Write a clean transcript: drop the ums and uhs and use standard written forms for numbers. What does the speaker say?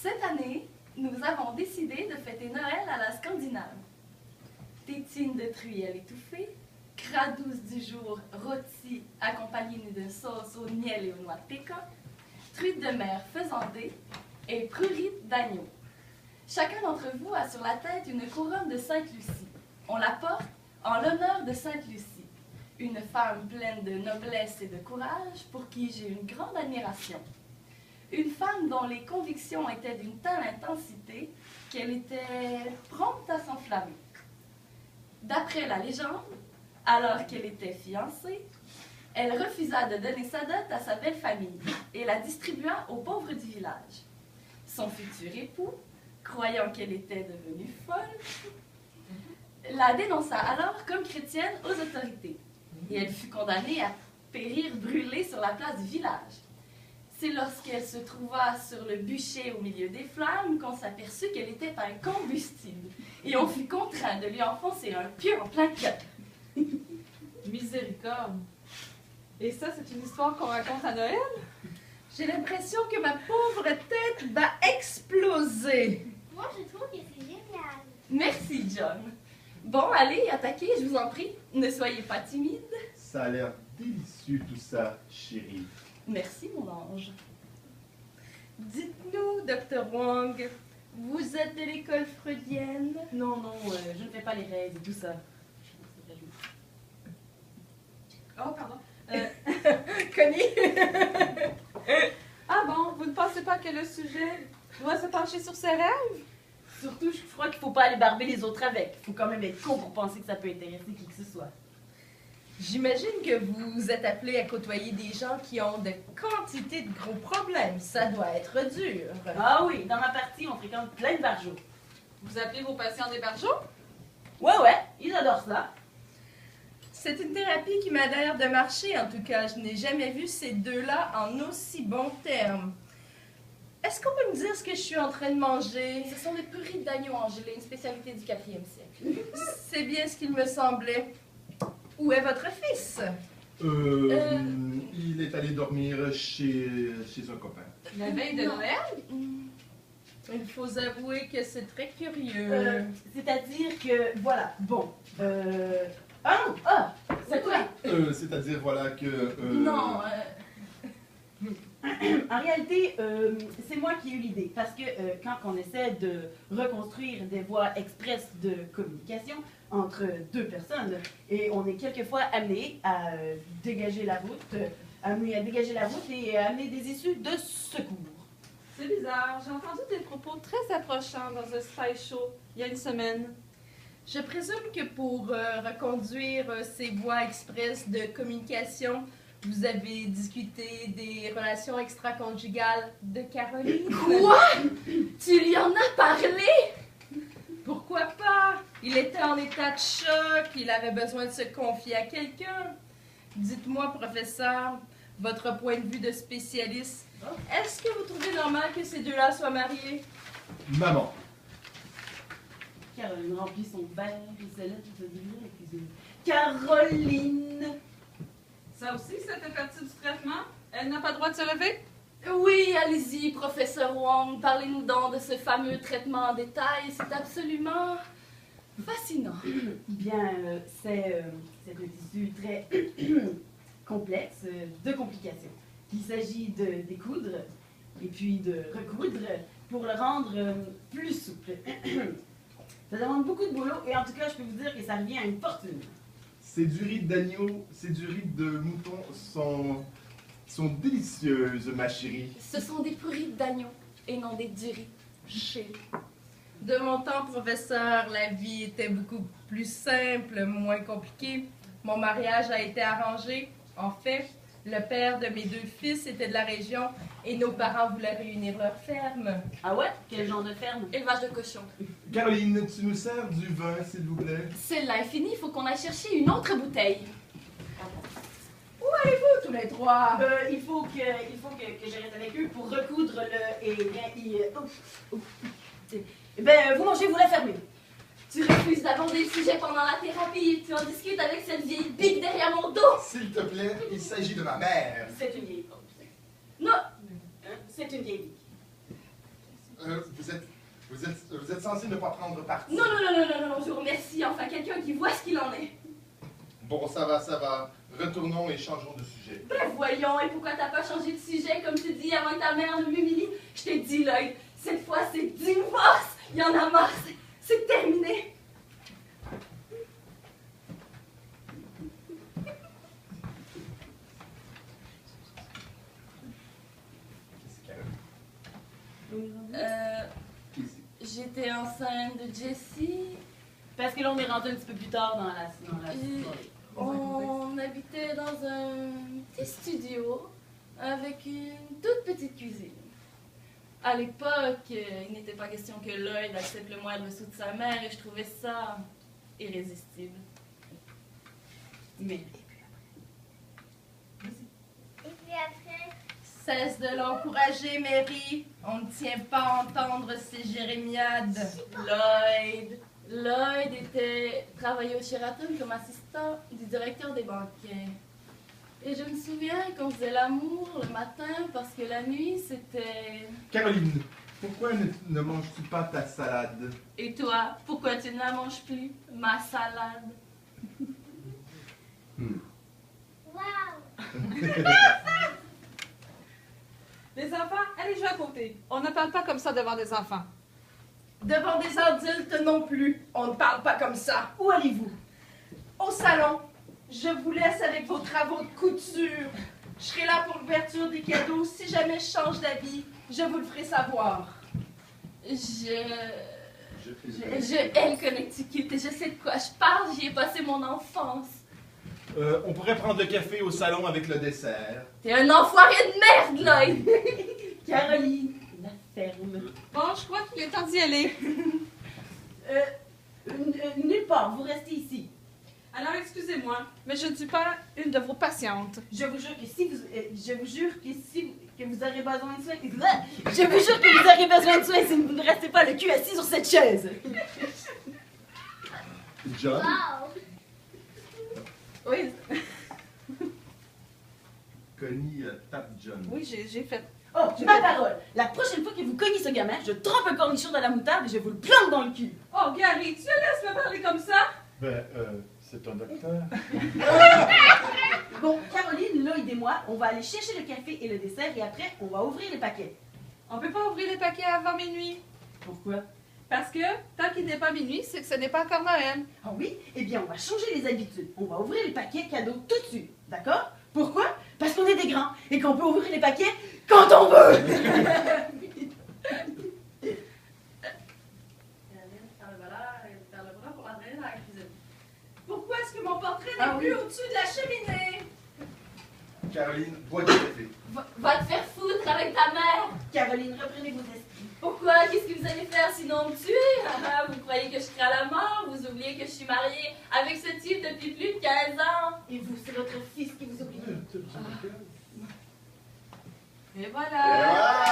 Cette année, nous avons décidé de fêter Noël à la Scandinave. Tétine de truelle étouffée, cradouce du jour rôtie accompagnée de sauce au miel et aux noix de pécan, truite de mer faisandée et prurite d'agneau. Chacun d'entre vous a sur la tête une couronne de Sainte-Lucie. On la porte en l'honneur de Sainte-Lucie, une femme pleine de noblesse et de courage pour qui j'ai une grande admiration. Une femme dont les convictions étaient d'une telle intensité qu'elle était prompte à s'enflammer. D'après la légende, alors qu'elle était fiancée, elle refusa de donner sa dot à sa belle famille et la distribua aux pauvres du village. Son futur époux, croyant qu'elle était devenue folle, la dénonça alors comme chrétienne aux autorités et elle fut condamnée à périr brûlée sur la place du village. C'est lorsqu'elle se trouva sur le bûcher au milieu des flammes qu'on s'aperçut qu'elle était incombustible et on fut contraint de lui enfoncer un pieu en plein cœur. Miséricorde. Et ça, c'est une histoire qu'on raconte à Noël? J'ai l'impression que ma pauvre tête va exploser. Moi, je trouve que c'est génial. Merci, John. Bon, allez, attaquez, je vous en prie. Ne soyez pas timide. Ça a l'air délicieux tout ça, chérie. Merci, mon ange. Dites-nous, Dr. Wong, vous êtes de l'école freudienne? Non, je ne fais pas les règles et tout ça. Oh, pardon. Connie? Ah bon, vous ne pensez pas que le sujet doit se pencher sur ses rêves? Surtout, je crois qu'il ne faut pas aller barber les autres avec. Il faut quand même être con pour penser que ça peut intéresser qui que ce soit. J'imagine que vous êtes appelé à côtoyer des gens qui ont de quantité de gros problèmes. Ça doit être dur. Ah oui, dans ma partie, on fréquente plein de barjots. Vous appelez vos patients des barjots? Ouais, ils adorent ça. C'est une thérapie qui m'a l'air de marcher, en tout cas. Je n'ai jamais vu ces deux-là en aussi bons termes. Est-ce qu'on peut me dire ce que je suis en train de manger? Ce sont des prurites d'agneau en gelée, une spécialité du 4e siècle. C'est bien ce qu'il me semblait. Où est votre fils? Il est allé dormir chez un copain. La veille de Noël? Il faut avouer que c'est très curieux. C'est-à-dire que, voilà, bon. C'est quoi? C'est-à-dire, voilà que... Non, En réalité, c'est moi qui ai eu l'idée. Parce que quand on essaie de reconstruire des voies express de communication entre deux personnes, et on est quelquefois amené à dégager la route, et à amener des issues de secours. C'est bizarre. J'ai entendu des propos très approchants dans un spy show il y a une semaine. Je présume que pour reconduire ces voies express de communication, vous avez discuté des relations extra-conjugales de Caroline. quoi? Tu lui en as parlé? Pourquoi pas? Il était en état de choc, il avait besoin de se confier à quelqu'un. Dites-moi, professeur, votre point de vue de spécialiste, est-ce que vous trouvez normal que ces deux-là soient mariés? Maman. Caroline remplit son verre et se lève pour se diriger à la cuisine. Caroline! Ça aussi, ça fait partie du traitement? Elle n'a pas le droit de se lever? Oui, allez-y, professeur Wong, parlez-nous donc de ce fameux traitement en détail, c'est absolument fascinant. Bien, c'est un tissu très complexe, de complications. Il s'agit de découdre et puis de recoudre pour le rendre plus souple. Ça demande beaucoup de boulot et en tout cas, je peux vous dire que ça revient à une fortune. Ces durites d'agneau, ces durites de mouton sont délicieuses, ma chérie. Ce sont des prurites d'agneau et non des durites. Chérie. De mon temps, professeur, la vie était beaucoup plus simple, moins compliquée. Mon mariage a été arrangé. En fait, le père de mes deux fils était de la région et nos parents voulaient réunir leur ferme. Ah ouais? Quel genre de ferme? Élevage de cochons. Caroline, tu nous sers du vin, s'il vous plaît? Celle-là est finie, il faut qu'on aille chercher une autre bouteille. Où allez-vous tous les trois? Il faut que j'arrête avec eux pour recoudre le... Et bien, vous mangez, vous la fermez. Tu refuses d'aborder le sujet pendant la thérapie, tu en discutes avec cette vieille bique derrière mon dos. S'il te plaît, il s'agit de ma mère. C'est une vieille. Non, C'est une vieille bique. Vous êtes censé ne pas prendre parti. Non, je vous remercie. Enfin, quelqu'un qui voit ce qu'il en est. Bon, ça va. Retournons et changeons de sujet. Ben voyons, et pourquoi t'as pas changé de sujet comme tu dis avant que ta mère ne m'humilie? Je t'ai dit, Lloyd, cette fois c'est divorce. Il y en a marre, c'est terminé. J'étais enceinte de Jessie. Parce que là, on est rendu un petit peu plus tard dans la soirée. On habitait dans un petit studio avec une toute petite cuisine. À l'époque, il n'était pas question que Lloyd accepte le moindre sou de sa mère et je trouvais ça irrésistible. Mais... Et puis après, Cesse de l'encourager, Mary. On ne tient pas à entendre ces jérémiades. Lloyd travaillait au Sheraton comme assistant du directeur des banquets. Et je me souviens qu'on faisait l'amour le matin parce que la nuit c'était... Caroline, pourquoi ne manges-tu pas ta salade? Et toi, pourquoi tu ne la manges plus, ma salade? waouh! Les enfants, allez jouer à côté. On ne parle pas comme ça devant des enfants. Devant des adultes non plus. On ne parle pas comme ça. Où allez-vous? Au salon. Je vous laisse avec vos travaux de couture. Je serai là pour l'ouverture des cadeaux. Si jamais je change d'avis, je vous le ferai savoir. Je hais le Connecticut et je sais de quoi je parle, j'y ai passé mon enfance. On pourrait prendre le café au salon avec le dessert. T'es un enfoiré de merde, Lloyd! Caroline, la ferme. Bon, je crois qu'il est temps d'y aller. Nulle part, vous restez ici. Alors, excusez-moi, mais je ne suis pas une de vos patientes. Je vous jure que si vous aurez besoin de soins, je vous jure que vous aurez besoin de soins si vous ne restez pas le cul assis sur cette chaise. John? Wow! Oui, Connie tape John. oui, j'ai fait. Oh, ma parole. La prochaine fois que vous cognez ce gamin, je trempe un cornichon dans la moutarde et je vous le plante dans le cul. Oh, Gary, tu le laisses me parler comme ça? C'est un docteur. Bon, Caroline, Lloyd et moi, on va aller chercher le café et le dessert et après, on va ouvrir les paquets. On peut pas ouvrir les paquets avant minuit. Pourquoi? Parce que, tant qu'il n'est pas minuit, c'est que ce n'est pas encore Noël. Ah oui? Eh bien, on va changer les habitudes. On va ouvrir les paquets cadeaux tout de suite. D'accord? Pourquoi? Parce qu'on est des grands et qu'on peut ouvrir les paquets quand on veut! Pourquoi est-ce que mon portrait n'est Ah plus oui. au-dessus de la cheminée? Caroline, bois du café. Va te faire foutre avec ta mère! Caroline, reprenez vos esprits. Pourquoi? Qu'est-ce que vous allez faire sinon me tuer? Vous croyez que je serai à la mort? Vous oubliez que je suis mariée avec ce type depuis plus de 15 ans? Et vous, c'est votre fils qui vous oublie. Et Et voilà.